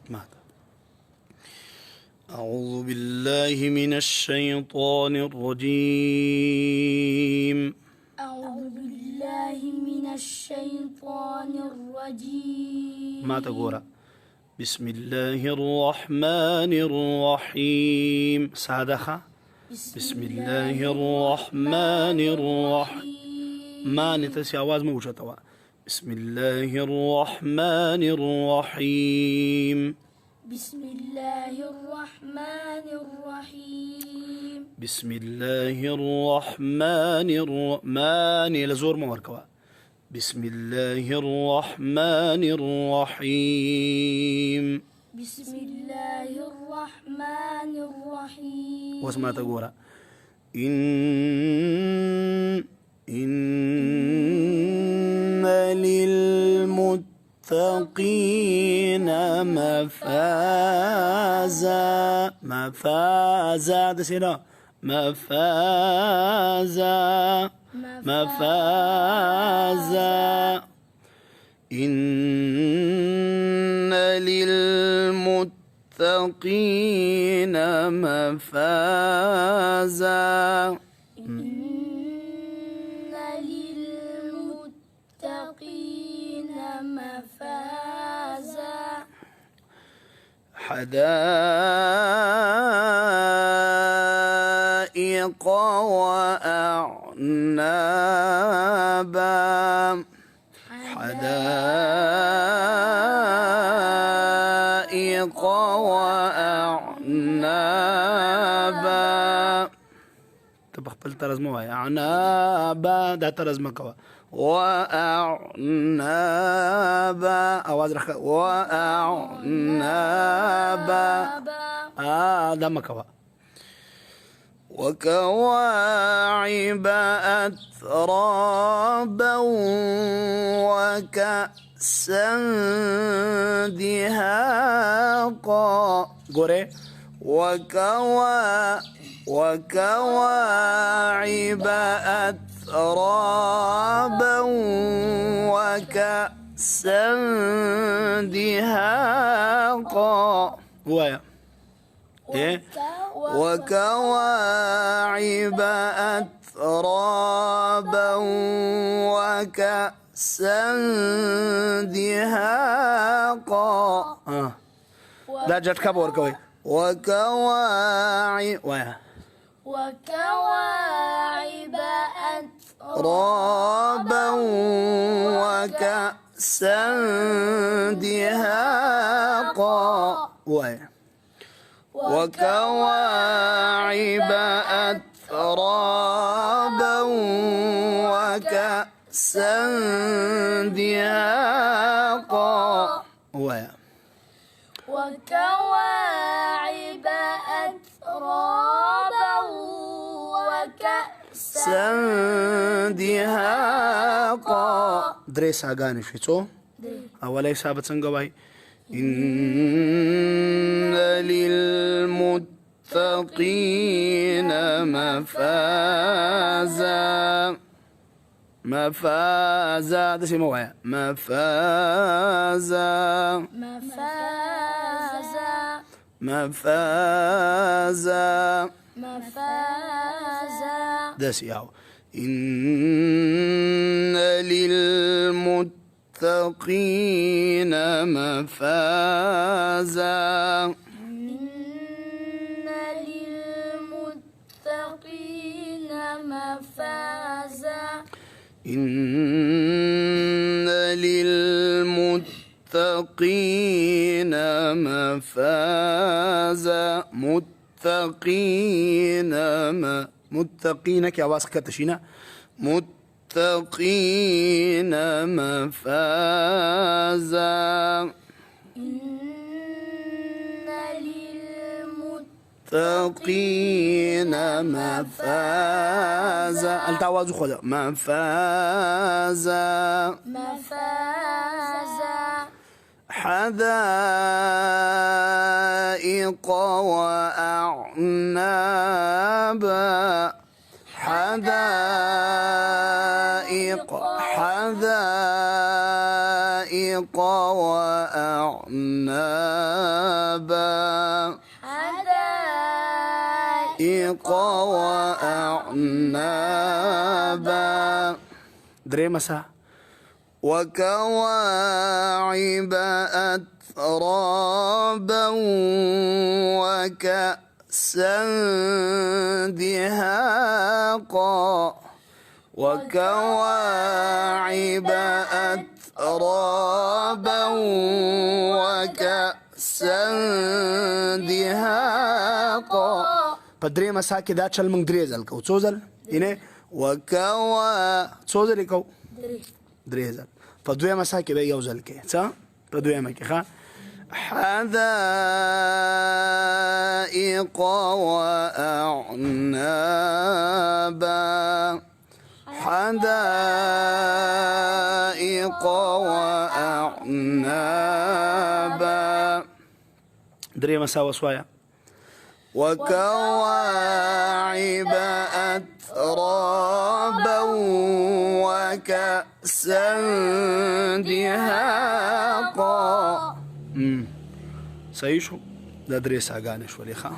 مات. أعوذ بالله من الشيطان الرجيم. أعوذ بالله من الشيطان الرجيم. ما تقول بسم الله الرحمن الرحيم. سادخة بسم الله الرحمن الرحيم. ما نتسي آواز موجة. بسم الله الرحمن الرحيم. بسم الله الرحمن الرحيم. بسم الله الرحمن الرحمن لزور موركوا. بسم الله الرحمن الرحيم. بسم الله الرحمن الرحيم. واسمع تقول إن للمتقين مفازا دسينا مفازا إن للمتقين مفازا. إن للمتقين مفازا. حدائق وأعنابا. حدائق وأعنابا. تبقى ترزموا أعنابا ده ترزمة كوا. وأعنابا أواز رخاء وأعنابا ده مكوا. وكواعب أترابا وكأسا دهاقا. قولي وكواعب أترابا وكأسا دهاقا. ويا إيه وكواعب أترابا وكأسا دهاقا. لا جت كبور كوي. وكواعب أترابا وكأسا دهاقا. وكواعب أترابا وكأسا دهاقا. وكواعب أترابا وكأسا دهاقا. دريس أغاني شيتو أولي سابت سنقواي. إن للمتقين مفازا ده سيما ويا مفازا ده سياو. إن للمتقين مفازا. إن للمتقين مفازا. إن للمتقين مفازا. متقين كي أواز كتشينا. متقين مفازا. إن للمتقين مفازا. التواز خذ مفازا. حدائق وأعنابا. حدائق وأعنابا. حدائق وأعنابا. دريمسا وكواعب أترابا وكأسا دهاقا. وكواعب أترابا وكأسا دهاقا. پدری مسا کې دا چل موږ درې ځل کوو. څو ځل؟ یعنې څو ځلې کوو؟ درې ځل. په دویمه سا کې به یو ځل کې. څه؟ په دویمه کې ښه. حدائق وأعنابا. حدائق وأعنابا. درېمه سا وسوايه. وكواعب أترابا وكأسا دهاقا. صحیح شو. دا درې ساګانې شولې ښه.